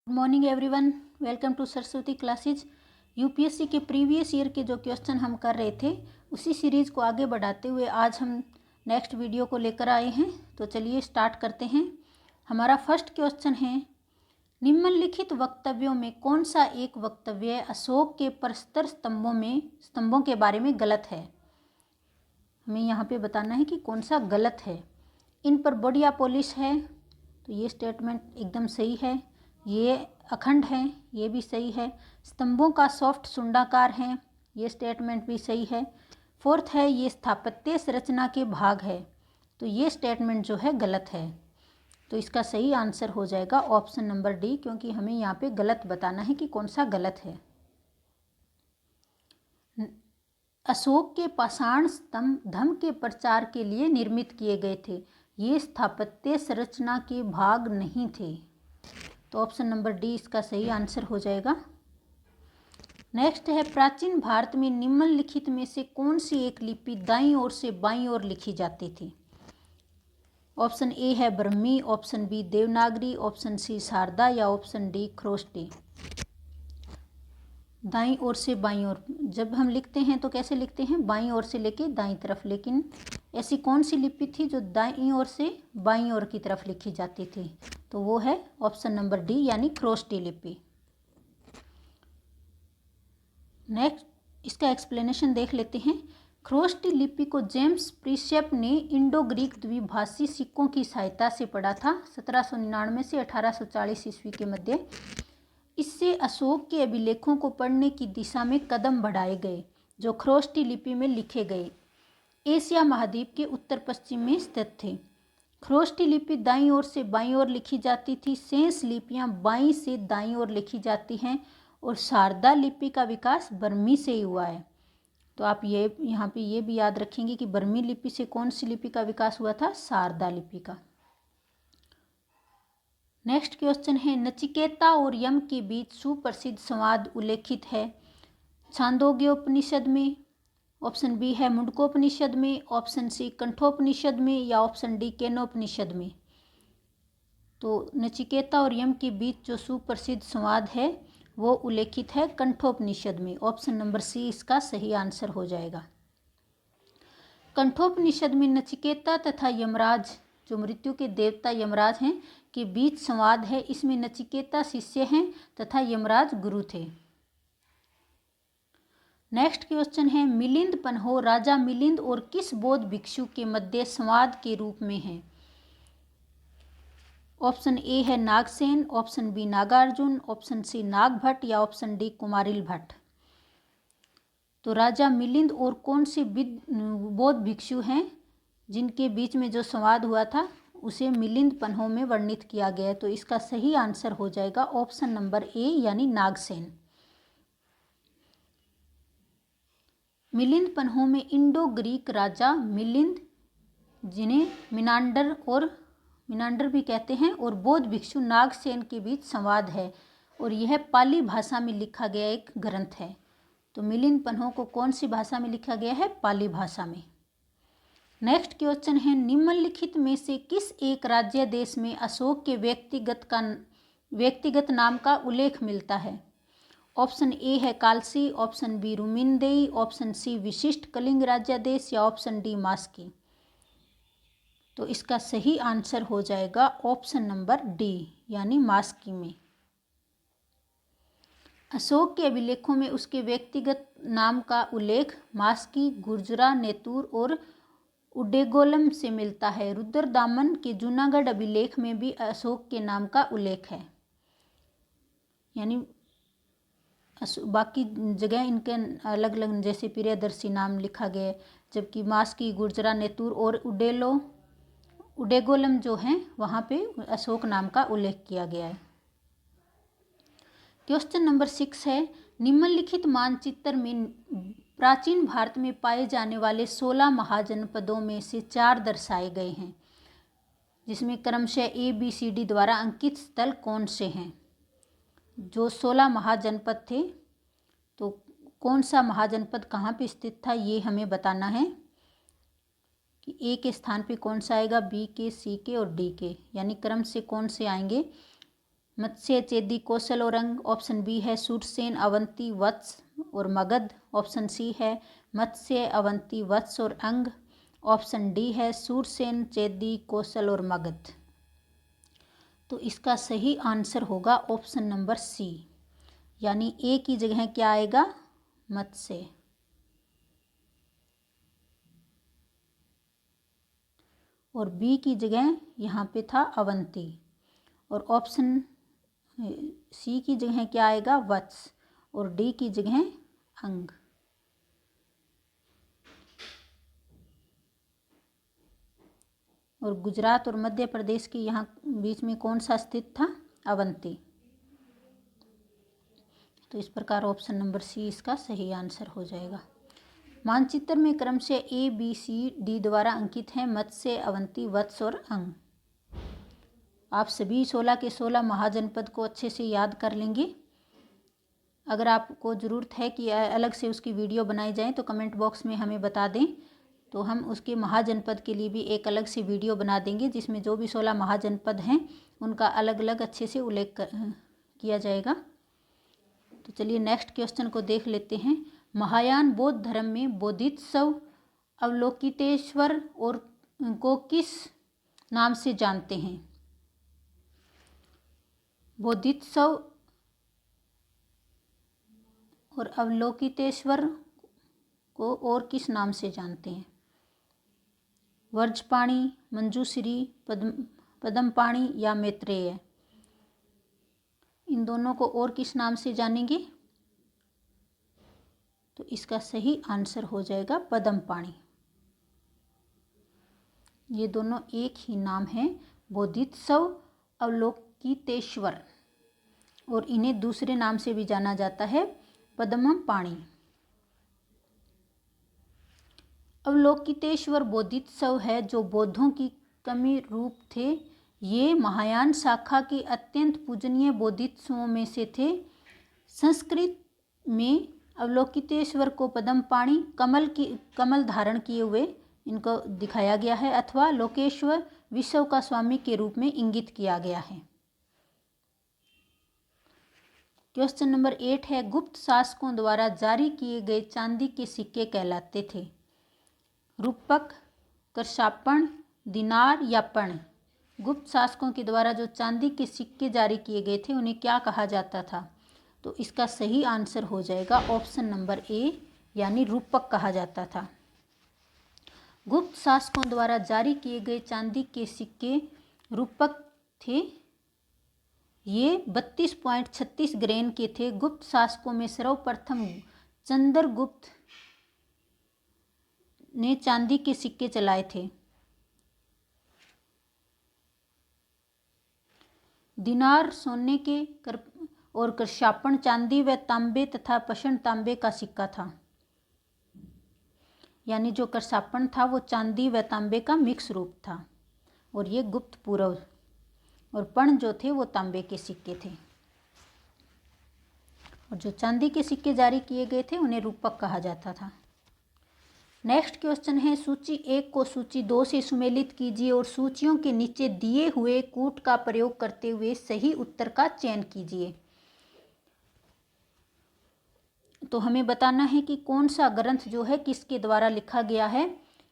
Good morning everyone, welcome to Saraswati classes. UPSC के previous year के जो क्वेश्चन हम कर रहे थे उसी सीरीज़ को आगे बढ़ाते हुए आज हम नेक्स्ट वीडियो को लेकर आए हैं। तो चलिए स्टार्ट करते हैं। हमारा फर्स्ट क्वेश्चन है, निम्नलिखित वक्तव्यों में कौन सा एक वक्तव्य अशोक के प्रस्तर स्तंभों के बारे में गलत है। हमें यहाँ पे बताना है कि कौन सा गलत है। इन पर बढ़िया पॉलिश है, तो ये स्टेटमेंट एकदम सही है। ये अखंड है, ये भी सही है। स्तंभों का सॉफ्ट सुंडाकार है, ये स्टेटमेंट भी सही है। फोर्थ है, ये स्थापत्य संरचना के भाग है, तो ये स्टेटमेंट जो है गलत है। तो इसका सही आंसर हो जाएगा ऑप्शन नंबर डी, क्योंकि हमें यहाँ पे गलत बताना है कि कौन सा गलत है। अशोक के पाषाण स्तंभ धर्म के प्रचार के लिए निर्मित किए गए थे, ये स्थापत्य संरचना के भाग नहीं थे। तो ऑप्शन नंबर डी इसका सही आंसर हो जाएगा। नेक्स्ट है, प्राचीन भारत में निम्नलिखित में से कौन सी एक लिपि दाईं ओर से बाईं ओर लिखी जाती थी। ऑप्शन ए है Brahmi, option B Devanagari, option C Sharada या ऑप्शन डी खरोष्टी। दाईं ओर से बाईं ओर जब हम लिखते हैं तो कैसे लिखते हैं, बाईं ओर से लेके दाईं तरफ। लेकिन ऐसी कौन सी लिपि थी जो दाईं ओर से बाईं ओर की तरफ लिखी जाती थी, तो वो है ऑप्शन नंबर डी यानी खरोष्टी लिपि। नेक्स्ट इसका एक्सप्लेनेशन देख लेते हैं। खरोष्टी लिपि को जेम्स प्रिसेप ने इंडो ग्रीक द्विभाषी सिक्कों की सहायता से पढ़ा था 1799 से 1840 ईस्वी के मध्य। इससे अशोक के अभिलेखों को पढ़ने की दिशा में कदम बढ़ाए गए जो खरोष्टी लिपि में लिखे गए एशिया महाद्वीप के उत्तर पश्चिम में स्थित थे। खरोष्टी लिपि दाईं ओर से बाईं ओर लिखी जाती थी, शेष लिपियां बाईं से दाईं ओर लिखी जाती हैं, और शारदा लिपि का विकास बर्मी से ही हुआ है। तो आप ये यहाँ पे ये भी याद रखेंगे कि बर्मी लिपि से कौन सी लिपि का विकास हुआ था, शारदा लिपि का। नेक्स्ट क्वेश्चन है, नचिकेता और यम के बीच सुप्रसिद्ध संवाद उल्लेखित है छांदोग्योपनिषद में, ऑप्शन बी है मुंडकोपनिषद में, ऑप्शन सी कंठोपनिषद में या ऑप्शन डी केनोपनिषद में। तो नचिकेता और यम के बीच जो सुप्रसिद्ध संवाद है वो उल्लेखित है कंठोपनिषद में। ऑप्शन नंबर सी इसका सही आंसर हो जाएगा। कंठोपनिषद में नचिकेता तथा यमराज, जो मृत्यु के देवता यमराज हैं, के बीच संवाद है। इसमें नचिकेता शिष्य हैं तथा यमराज गुरु थे। नेक्स्ट क्वेश्चन है, मिलिंद पन्हो राजा मिलिंद और किस बौद्ध भिक्षु के मध्य संवाद के रूप में है। ऑप्शन ए है Nagasena, option B Nagarjuna, option C Nagabhata या ऑप्शन डी कुमारिल भट्ट। तो राजा मिलिंद और कौन से बौद्ध भिक्षु हैं जिनके बीच में जो संवाद हुआ था उसे मिलिंद पन्हो में वर्णित किया गया है। तो इसका सही आंसर हो जाएगा ऑप्शन नंबर ए यानी नागसेन। मिलिंद पन्हो में इंडो ग्रीक राजा मिलिंद, जिन्हें मिनांडर भी कहते हैं, और बौद्ध भिक्षु नागसेन के बीच संवाद है, और यह पाली भाषा में लिखा गया एक ग्रंथ है। तो मिलिंद पन्हो को कौन सी भाषा में लिखा गया है, पाली भाषा में। नेक्स्ट क्वेश्चन है, निम्नलिखित में से किस एक राज्य देश में अशोक के व्यक्तिगत नाम का उल्लेख मिलता है। ऑप्शन ए है Kalsi, option B Rummindei, option C विशिष्ट कलिंग राज्यादेश या ऑप्शन डी मास्की। तो इसका सही आंसर हो जाएगा ऑप्शन नंबर डी यानी मास्की में। अशोक के अभिलेखों में उसके व्यक्तिगत नाम का उल्लेख मास्की, गुर्जरा, नेतूर और उडेगोलम से मिलता है। रुद्रदामन के जूनागढ़ अभिलेख में भी अशोक के नाम का उल्लेख है, यानी बाकी जगह इनके अलग अलग, जैसे प्रियदर्शी नाम लिखा गया, जबकि मास्की, गुर्जरा, नेतूर और उडेगोलम जो हैं वहाँ पे अशोक नाम का उल्लेख किया गया है। क्वेश्चन नंबर 6 है, निम्नलिखित मानचित्र में प्राचीन भारत में पाए जाने वाले 16 महाजनपदों में से 4 दर्शाए गए हैं, जिसमें क्रमशः ए बी सी डी द्वारा अंकित स्थल कौन से हैं। जो 16 महाजनपद थे, तो कौन सा महाजनपद कहाँ पे स्थित था ये हमें बताना है कि ए के स्थान पे कौन सा आएगा, बी के, सी के और डी के, यानी क्रम से कौन से आएंगे। मत्स्य, चेदी, कौशल और अंग। ऑप्शन बी है सूरसेन, अवंती, वत्स और मगध। ऑप्शन सी है मत्स्य, अवंती, वत्स और अंग। ऑप्शन डी है सूरसेन, चेदी, कौशल और मगध। तो इसका सही आंसर होगा ऑप्शन नंबर सी, यानी ए की जगह क्या आएगा, मत्स्य। और बी की जगह यहाँ पे था अवंती। और ऑप्शन सी की जगह क्या आएगा, वत्स। और डी की जगह अंग। और गुजरात और मध्य प्रदेश के यहाँ बीच में कौन सा स्थित था, अवंती। तो इस प्रकार ऑप्शन नंबर सी इसका सही आंसर हो जाएगा। मानचित्र में क्रमशः ए, बी, सी, डी द्वारा अंकित है मत्स्य, अवंती, वत्स और अंग। आप सभी 16 के 16 महाजनपद को अच्छे से याद कर लेंगे। अगर आपको ज़रूरत है कि अलग से उसकी वीडियो बनाई जाए तो कमेंट बॉक्स में हमें बता दें, तो हम उसके महाजनपद के लिए भी एक अलग से वीडियो बना देंगे, जिसमें जो भी 16 महाजनपद हैं उनका अलग अलग अच्छे से उल्लेख किया जाएगा। तो चलिए नेक्स्ट क्वेश्चन को देख लेते हैं। महायान बौद्ध धर्म में बोधिसत्व अवलोकितेश्वर और को किस नाम से जानते हैं? बोधिसत्व और अवलोकितेश्वर को और किस नाम से जानते हैं? वर्जपाणी, मंजूश्री, पद्मपाणी या मैत्रेय? इन दोनों को और किस नाम से जानेंगे? तो इसका सही आंसर हो जाएगा पद्मपाणी। ये दोनों एक ही नाम है, बोधिसत्व, अवलोकितेश्वर, और इन्हें दूसरे नाम से भी जाना जाता है, पद्मपाणी। अवलोकितेश्वर बोधिसत्व है जो बौद्धों की कमी रूप थे। ये महायान शाखा के अत्यंत पूजनीय बोधिसत्वों में से थे। संस्कृत में अवलोकितेश्वर को पद्मपाणी, कमल धारण किए हुए इनको दिखाया गया है, अथवा लोकेश्वर, विश्व का स्वामी के रूप में इंगित किया गया है। क्वेश्चन नंबर 8 है, गुप्त शासकों द्वारा जारी किए गए चांदी के सिक्के कहलाते थे? रूपक, करशापण, दिनार या पण? गुप्त शासकों के द्वारा जो चांदी के सिक्के जारी किए गए थे उन्हें क्या कहा जाता था? तो इसका सही आंसर हो जाएगा ऑप्शन नंबर ए, यानी रूपक कहा जाता था। गुप्त शासकों द्वारा जारी किए गए चांदी के सिक्के रूपक थे। ये 32.36 ग्रेन के थे। गुप्त शासकों में सर्वप्रथम चंद्रगुप्त ने चांदी के सिक्के चलाए थे। दिनार सोने के और करशापण चांदी व तांबे तथा पषण तांबे का सिक्का था। यानी जो करशापण था वो चांदी व तांबे का मिक्स रूप था, और ये गुप्त पूर्व, और पण जो थे वो तांबे के सिक्के थे। और जो चांदी के सिक्के जारी किए गए थे उन्हें रूपक कहा जाता था। नेक्स्ट क्वेश्चन है, सूची 1 को सूची 2 से सुमेलित कीजिए और सूचियों के नीचे दिए हुए कूट का प्रयोग करते हुए सही उत्तर का चयन कीजिए। तो हमें बताना है कि कौन सा ग्रंथ जो है किसके द्वारा लिखा गया है।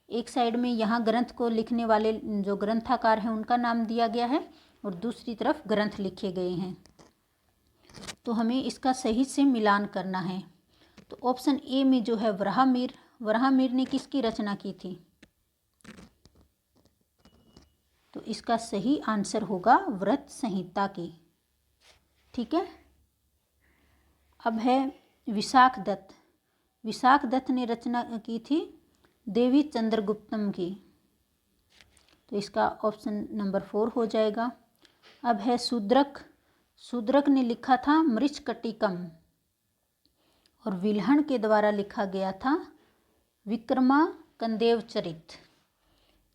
एक साइड में यहाँ ग्रंथ को लिखने वाले जो ग्रंथकार हैं उनका नाम दिया गया है, और दूसरी तरफ ग्रंथ लिखे गए हैं। तो हमें इसका सही से मिलान करना है। तो ऑप्शन ए में जो है वराहमिहिर ने किसकी रचना की थी? तो इसका सही आंसर होगा व्रत संहिता की। ठीक है। अब है विशाख दत्त। विशाख दत्त ने रचना की थी देवी चंद्रगुप्तम की। तो इसका ऑप्शन नंबर 4 हो जाएगा। अब है शूद्रक। शूद्रक ने लिखा था मृच्छकटिकम, और विल्हण के द्वारा लिखा गया था विक्रमाकंदेव चरित।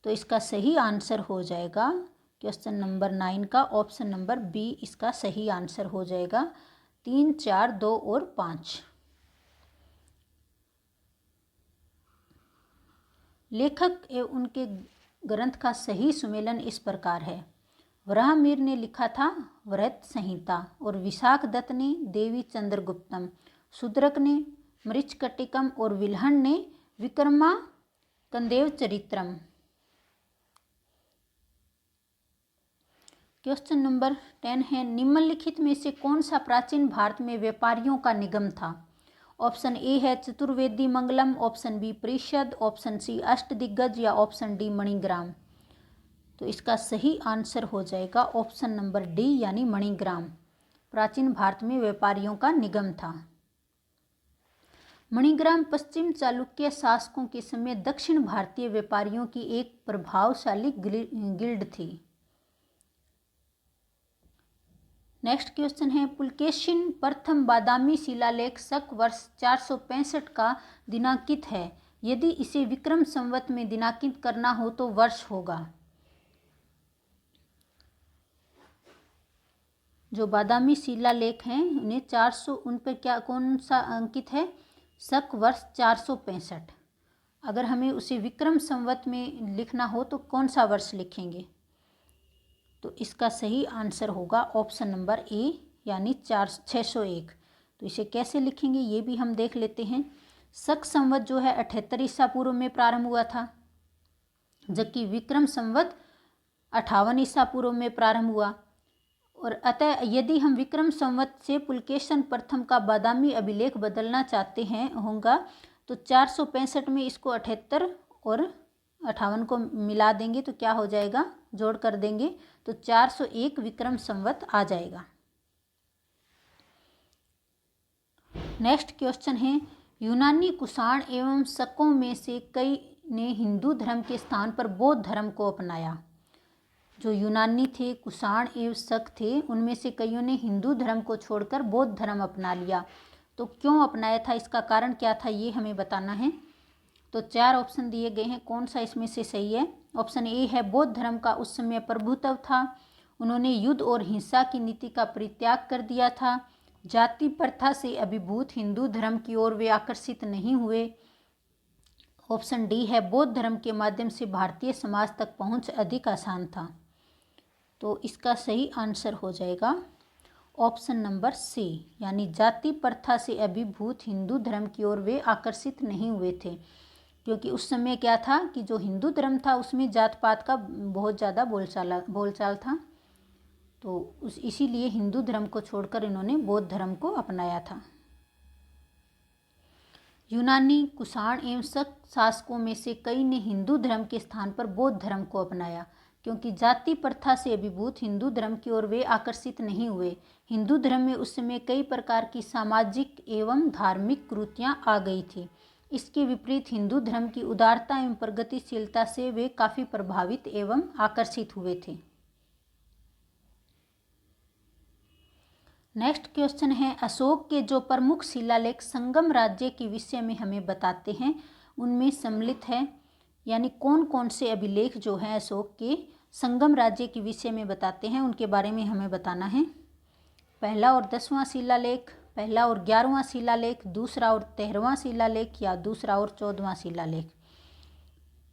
तो इसका सही आंसर हो जाएगा क्वेश्चन नंबर 9 का ऑप्शन नंबर बी, इसका सही आंसर हो जाएगा। 3, 4, 2 और 5। लेखक एवं उनके ग्रंथ का सही सुमेलन इस प्रकार है। वराहमिहिर ने लिखा था वृहत संहिता और विशाख दत्त ने देवी चंद्रगुप्तम, शूद्रक ने मृच्छकटिकम और विल्हण ने विक्रमांकदेव चरित्रम। क्वेश्चन नंबर 10 है, निम्नलिखित में से कौन सा प्राचीन भारत में व्यापारियों का निगम था? ऑप्शन ए है चतुर्वेदी मंगलम, ऑप्शन बी परिषद, ऑप्शन सी अष्टदिग्गज या ऑप्शन डी मणिग्राम। तो इसका सही आंसर हो जाएगा ऑप्शन नंबर डी यानी मणिग्राम। प्राचीन भारत में व्यापारियों का निगम था। मणिग्राम पश्चिम चालुक्य शासकों के समय दक्षिण भारतीय व्यापारियों की एक प्रभावशाली गिल्ड थी। नेक्स्ट क्वेश्चन है, पुलकेशिन प्रथम बादामी शिलालेख शक वर्ष 465 का दिनांकित है। यदि इसे विक्रम संवत में दिनांकित करना हो तो वर्ष होगा। जो बादामी शिलालेख हैं उन्हें 400 उन पर क्या कौन सा अंकित है? शक वर्ष 465। अगर हमें उसे विक्रम संवत में लिखना हो तो कौन सा वर्ष लिखेंगे? तो इसका सही आंसर होगा ऑप्शन नंबर ए यानी 601। तो इसे कैसे लिखेंगे ये भी हम देख लेते हैं। शक संवत जो है 78 ईसा पूर्व में प्रारंभ हुआ था, जबकि विक्रम संवत 58 ईसा पूर्व में प्रारंभ हुआ। और अतः यदि हम विक्रम संवत से पुलकेशन प्रथम का बादामी अभिलेख बदलना चाहते हैं होगा तो 465 में इसको 78 और 58 को मिला देंगे तो क्या हो जाएगा, जोड़ कर देंगे तो 401 विक्रम संवत आ जाएगा। नेक्स्ट क्वेश्चन है, यूनानी कुषाण एवं शकों में से कई ने हिंदू धर्म के स्थान पर बौद्ध धर्म को अपनाया। जो यूनानी थे, कुषाण एवं शक थे, उनमें से कईयों ने हिंदू धर्म को छोड़कर बौद्ध धर्म अपना लिया। तो क्यों अपनाया था, इसका कारण क्या था, ये हमें बताना है। तो 4 ऑप्शन दिए गए हैं, कौन सा इसमें से सही है? ऑप्शन ए है बौद्ध धर्म का उस समय प्रभुत्व था, उन्होंने युद्ध और हिंसा की नीति का परित्याग कर दिया था, जाति प्रथा से अभिभूत हिंदू धर्म की ओर वे आकर्षित नहीं हुए। ऑप्शन डी है बौद्ध धर्म के माध्यम से भारतीय समाज तक पहुंच अधिक आसान था। तो इसका सही आंसर हो जाएगा ऑप्शन नंबर सी यानी जाति प्रथा से अभिभूत हिंदू धर्म की ओर वे आकर्षित नहीं हुए थे। क्योंकि उस समय क्या था कि जो हिंदू धर्म था उसमें जात पात का बहुत ज़्यादा बोलचाल था। तो इसीलिए हिंदू धर्म को छोड़कर इन्होंने बौद्ध धर्म को अपनाया था। यूनानी कुषाण एवं शक शासकों में से कई ने हिंदू धर्म के स्थान पर बौद्ध धर्म को अपनाया, क्योंकि जाति प्रथा से अभिभूत हिंदू धर्म की ओर वे आकर्षित नहीं हुए। हिंदू धर्म में उस समय कई प्रकार की सामाजिक एवं धार्मिक कुरीतियां आ गई थी। इसके विपरीत हिंदू धर्म की उदारता एवं प्रगतिशीलता से वे काफ़ी प्रभावित एवं आकर्षित हुए थे। नेक्स्ट क्वेश्चन है, अशोक के जो प्रमुख शिलालेख संगम राज्य के विषय में हमें बताते हैं उनमें सम्मिलित है, यानी कौन कौन से अभिलेख जो हैं अशोक के संगम राज्य के विषय में बताते हैं उनके बारे में हमें बताना है। पहला और 10वां शिलालेख, पहला और 11वां शिलालेख, दूसरा और 13वां शिलालेख या दूसरा और 14वां शिलालेख।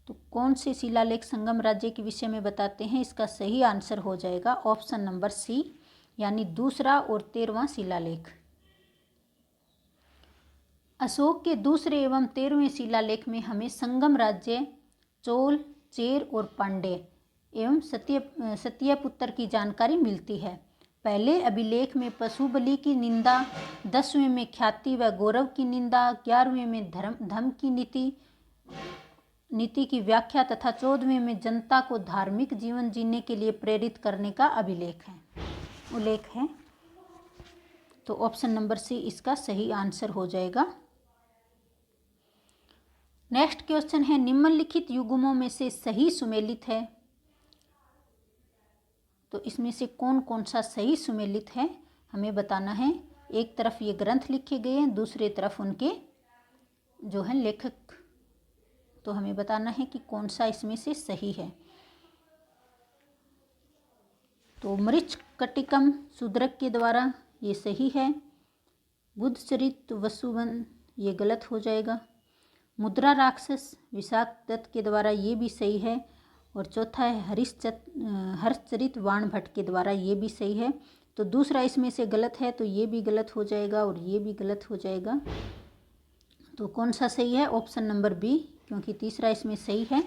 तो कौन से शिलालेख संगम राज्य के विषय में बताते हैं, इसका सही आंसर हो जाएगा ऑप्शन नंबर सी यानी दूसरा और 13वां शिलालेख। अशोक के दूसरे एवं 13वें शिलालेख में हमें संगम राज्य, चोल, चेर और पांड्य एवं सत्यपुत्र की जानकारी मिलती है। पहले अभिलेख में पशु बलि की निंदा, 10वें में ख्याति व गौरव की निंदा, 11वें में धर्म की नीति की व्याख्या तथा 14वें में जनता को धार्मिक जीवन जीने के लिए प्रेरित करने का उल्लेख है। तो ऑप्शन नंबर सी इसका सही आंसर हो जाएगा। नेक्स्ट क्वेश्चन है, निम्नलिखित युग्मों में से सही सुमेलित है। तो इसमें से कौन कौन सा सही सुमेलित है हमें बताना है। एक तरफ ये ग्रंथ लिखे गए हैं, दूसरी तरफ उनके जो है लेखक, तो हमें बताना है कि कौन सा इसमें से सही है। तो मृच्छकटिकम शूद्रक के द्वारा ये सही है, बुद्ध चरित वसुवन ये गलत हो जाएगा, मुद्रा राक्षस विशाख दत्त के द्वारा ये भी सही है, और चौथा है हर्षचरित बाण भट्ट के द्वारा, ये भी सही है। तो दूसरा इसमें से गलत है, तो ये भी गलत हो जाएगा और ये भी गलत हो जाएगा। तो कौन सा सही है? ऑप्शन नंबर बी, क्योंकि तीसरा इसमें सही है।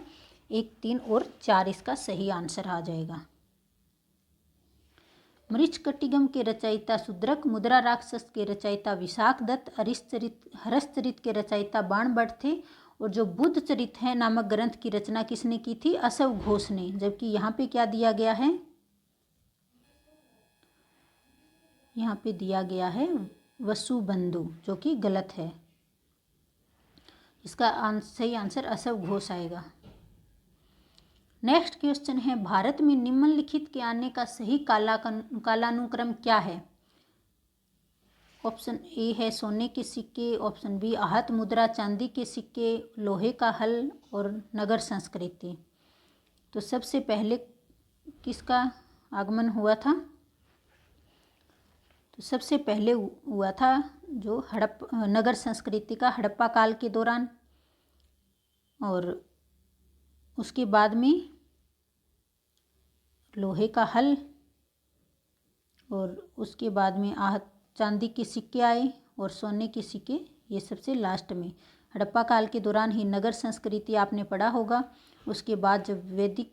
1, 3 और 4 इसका सही आंसर आ जाएगा। मृच्छकटिगम के रचयिता शूद्रक, मुद्रा राक्षस के रचयिता विशाख दत्त, हर्षचरित के रचयिता बाण भट्ट थे, और जो बुद्ध चरित है नामक ग्रंथ की रचना किसने की थी? अशव घोष ने। जबकि यहाँ पे क्या दिया गया है? यहाँ पे दिया गया है वसुबंधु, जो कि गलत है। इसका सही आंसर अशव घोष आएगा। नेक्स्ट क्वेश्चन है, भारत में निम्नलिखित के आने का सही कालानुक्रम क्या है? ऑप्शन ए है सोने के सिक्के, ऑप्शन बी आहत मुद्रा चांदी के सिक्के, लोहे का हल और नगर संस्कृति। तो सबसे पहले किसका आगमन हुआ था? तो सबसे पहले हुआ था जो नगर संस्कृति का हड़प्पा काल के दौरान, और उसके बाद में लोहे का हल, और उसके बाद में आहत चांदी के सिक्के आए और सोने के सिक्के, ये सबसे लास्ट में। हड़प्पा काल के दौरान ही नगर संस्कृति आपने पढ़ा होगा। उसके बाद जब वैदिक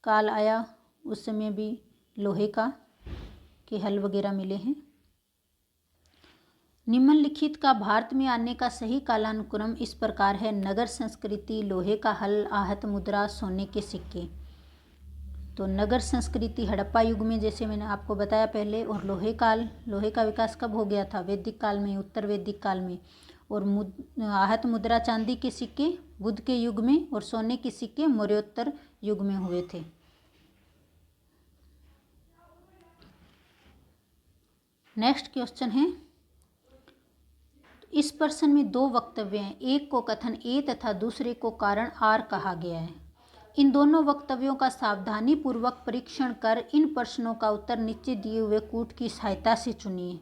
काल आया उस समय भी लोहे के हल वगैरह मिले हैं। निम्नलिखित का भारत में आने का सही कालानुक्रम इस प्रकार है: नगर संस्कृति, लोहे का हल, आहत मुद्रा, सोने के सिक्के। तो नगर संस्कृति हड़प्पा युग में, जैसे मैंने आपको बताया पहले, और लोहे का विकास कब हो गया था? वैदिक काल में, उत्तर वैदिक काल में। और आहत मुद्रा चांदी के सिक्के बुद्ध के युग में, और सोने के सिक्के मौर्योत्तर युग में हुए थे। नेक्स्ट क्वेश्चन है, इस प्रश्न में 2 वक्तव्य हैं। एक को कथन ए तथा दूसरे को कारण आर कहा गया है। इन दोनों वक्तव्यों का सावधानी पूर्वक परीक्षण कर इन प्रश्नों का उत्तर नीचे दिए हुए कूट की सहायता से चुनिए।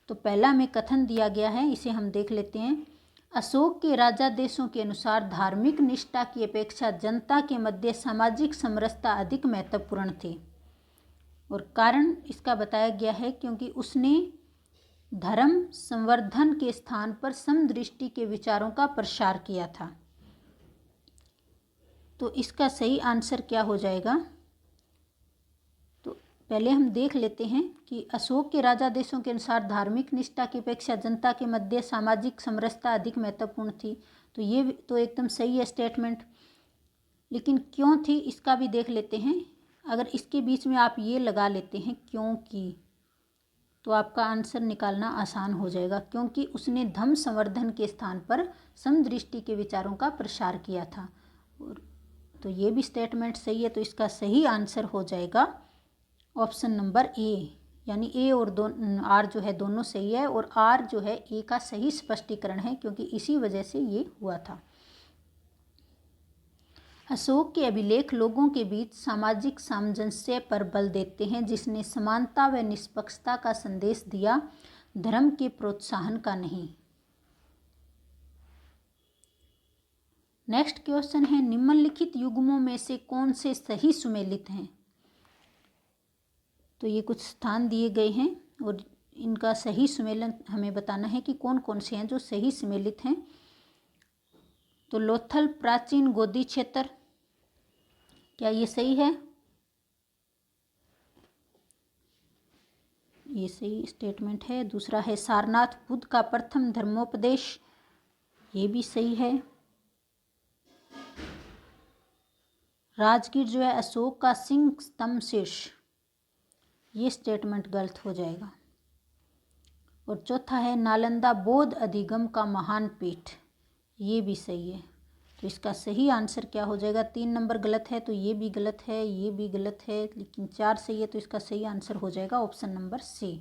तो पहला में कथन दिया गया है, इसे हम देख लेते हैं। अशोक के राजादेशों के अनुसार धार्मिक निष्ठा की अपेक्षा जनता के मध्य सामाजिक समरसता अधिक महत्वपूर्ण थी। और कारण इसका बताया गया है क्योंकि उसने धर्म संवर्धन के स्थान पर समदृष्टि के विचारों का प्रसार किया था। तो इसका सही आंसर क्या हो जाएगा? तो पहले हम देख लेते हैं कि अशोक के राजादेशों के अनुसार धार्मिक निष्ठा की अपेक्षा जनता के मध्य सामाजिक समरसता अधिक महत्वपूर्ण थी। तो ये तो एकदम सही है स्टेटमेंट, लेकिन क्यों थी इसका भी देख लेते हैं। अगर इसके बीच में आप ये लगा लेते हैं क्योंकि, तो आपका आंसर निकालना आसान हो जाएगा। क्योंकि उसने धर्म संवर्धन के स्थान पर समदृष्टि के विचारों का प्रसार किया था। और तो ये भी स्टेटमेंट सही है। तो इसका सही आंसर हो जाएगा ऑप्शन नंबर ए, यानी ए और आर जो है दोनों सही है, और आर जो है ए का सही स्पष्टीकरण है, क्योंकि इसी वजह से ये हुआ था। अशोक के अभिलेख लोगों के बीच सामाजिक सामंजस्य पर बल देते हैं, जिसने समानता व निष्पक्षता का संदेश दिया, धर्म के प्रोत्साहन का नहीं। नेक्स्ट क्वेश्चन है, निम्नलिखित युग्मों में से कौन से सही सुमेलित हैं? तो ये कुछ स्थान दिए गए हैं और इनका सही सुमेलन हमें बताना है कि कौन कौन से हैं जो सही सुमेलित हैं। तो लोथल प्राचीन गोदी क्षेत्र, क्या ये सही है? ये सही स्टेटमेंट है। दूसरा है सारनाथ बुद्ध का प्रथम धर्मोपदेश, ये भी सही है। राजगीर जो है अशोक का सिंह स्तंभ शीर्ष, ये स्टेटमेंट गलत हो जाएगा। और चौथा है नालंदा बौद्ध अधिगम का महान पीठ, ये भी सही है। तो इसका सही आंसर क्या हो जाएगा? 3 नंबर गलत है, तो ये भी गलत है, ये भी गलत है, लेकिन 4 सही है। तो इसका सही आंसर हो जाएगा ऑप्शन नंबर सी।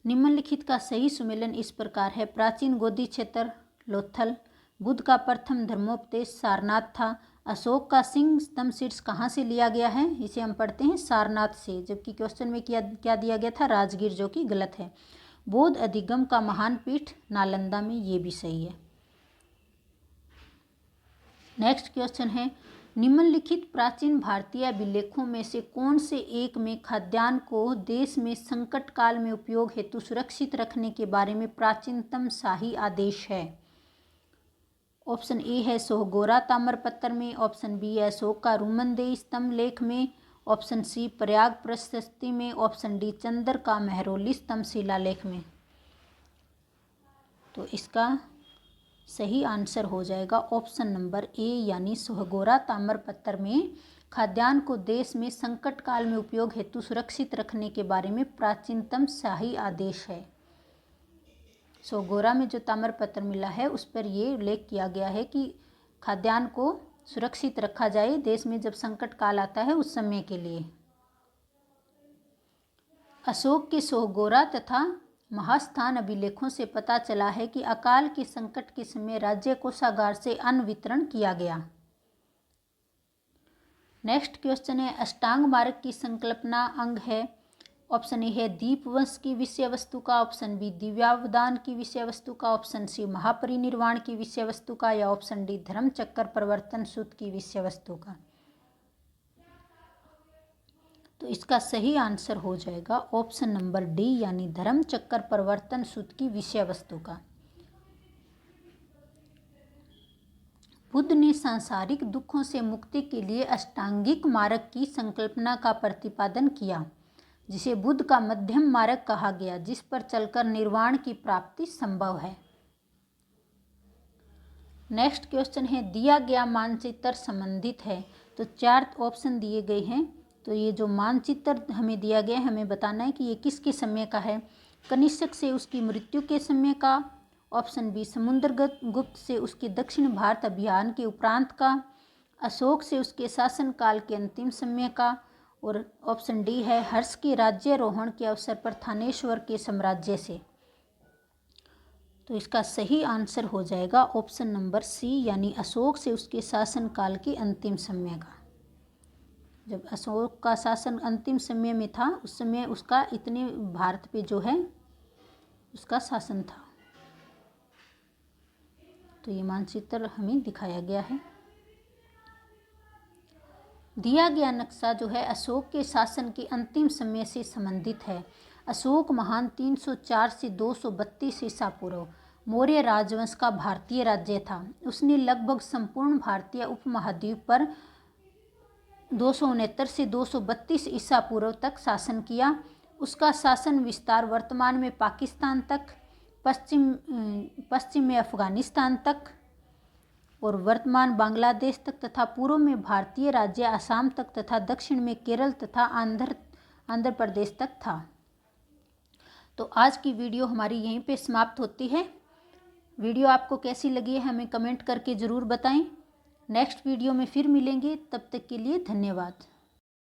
निम्नलिखित का सही सुमेलन इस प्रकार है: प्राचीन गोदी क्षेत्र लोथल, बुद्ध का प्रथम धर्मोपदेश सारनाथ था, अशोक का सिंह स्तंभ शीर्ष कहाँ से लिया गया है? इसे हम पढ़ते हैं सारनाथ से, जबकि क्वेश्चन में क्या दिया गया था? राजगीर, जो कि गलत है। बौद्ध अधिगम का महान पीठ नालंदा में, ये भी सही है। नेक्स्ट क्वेश्चन है, निम्नलिखित प्राचीन भारतीय अभिलेखों में से कौन से एक में खाद्यान्न को देश में संकट काल में उपयोग हेतु सुरक्षित रखने के बारे में प्राचीनतम शाही आदेश है? ऑप्शन ए है सोहगोरा ताम्रपत्र में, ऑप्शन बी है अशोक का रुमनदेही स्तंभ लेख में, ऑप्शन सी प्रयाग प्रशस्ति में, ऑप्शन डी चंद्र का महरौली स्तंभ शिलालेख में। तो इसका सही आंसर हो जाएगा ऑप्शन नंबर ए यानी सोहगोरा ताम्रपत्र में खाद्यान्न को देश में संकट काल में उपयोग हेतु सुरक्षित रखने के बारे में प्राचीनतम शाही आदेश है। सोहगोरा में जो ताम्रपत्र मिला है उस पर ये उल्लेख किया गया है कि खाद्यान्न को सुरक्षित रखा जाए देश में जब संकट काल आता है उस समय के लिए। अशोक के सोहगोरा तथा महास्थान अभिलेखों से पता चला है कि अकाल के संकट के समय राज्य कोषागार से अन्न वितरण किया गया। नेक्स्ट क्वेश्चन है अष्टांग मार्ग की संकल्पना अंग है। ऑप्शन ए है दीपवंश की विषय वस्तु का, ऑप्शन बी दिव्यावदान की विषय वस्तु का, ऑप्शन सी महापरिनिर्वाण की विषय वस्तु का, या ऑप्शन डी धर्म चक्कर प्रवर्तन सूत्र की विषय वस्तु का। तो इसका सही आंसर हो जाएगा ऑप्शन नंबर डी यानी धर्म चक्कर प्रवर्तन सूत्र की विषय वस्तु का। बुद्ध ने सांसारिक दुखों से मुक्ति के लिए अष्टांगिक मार्ग की संकल्पना का प्रतिपादन किया, जिसे बुद्ध का मध्यम मार्ग कहा गया, जिस पर चलकर निर्वाण की प्राप्ति संभव है। नेक्स्ट क्वेश्चन है दिया गया मानचित्र संबंधित है। तो 4 ऑप्शन दिए गए हैं। तो ये जो मानचित्र हमें दिया गया है हमें बताना है कि ये किसके समय का है। कनिष्क से उसकी मृत्यु के समय का, ऑप्शन बी समुद्रगुप्त से उसके दक्षिण भारत अभियान के उपरांत का, अशोक से उसके शासनकाल के अंतिम समय का, और ऑप्शन डी है हर्ष के राज्यारोहण के अवसर पर थानेश्वर के साम्राज्य से। तो इसका सही आंसर हो जाएगा ऑप्शन नंबर सी यानी अशोक से उसके शासनकाल के अंतिम समय का। जब अशोक का शासन अंतिम समय में था उस समय उसका इतने भारत पे जो है उसका शासन था। तो ये मानचित्र हमें दिखाया गया है। दिया गया नक्शा जो है अशोक के शासन के अंतिम समय से संबंधित है। अशोक महान 304 से 232 ईसा पूर्व मौर्य राजवंश का भारतीय राज्य था। उसने लगभग संपूर्ण भारतीय उपमहाद्वीप पर 269 से 232 ईसा पूर्व तक शासन किया। उसका शासन विस्तार वर्तमान में पाकिस्तान तक, पश्चिम में अफगानिस्तान तक और वर्तमान बांग्लादेश तक तथा पूर्व में भारतीय राज्य असम तक तथा दक्षिण में केरल तथा आंध्र प्रदेश तक था। तो आज की वीडियो हमारी यहीं पे समाप्त होती है। वीडियो आपको कैसी लगी है हमें कमेंट करके ज़रूर बताएं। नेक्स्ट वीडियो में फिर मिलेंगे, तब तक के लिए धन्यवाद।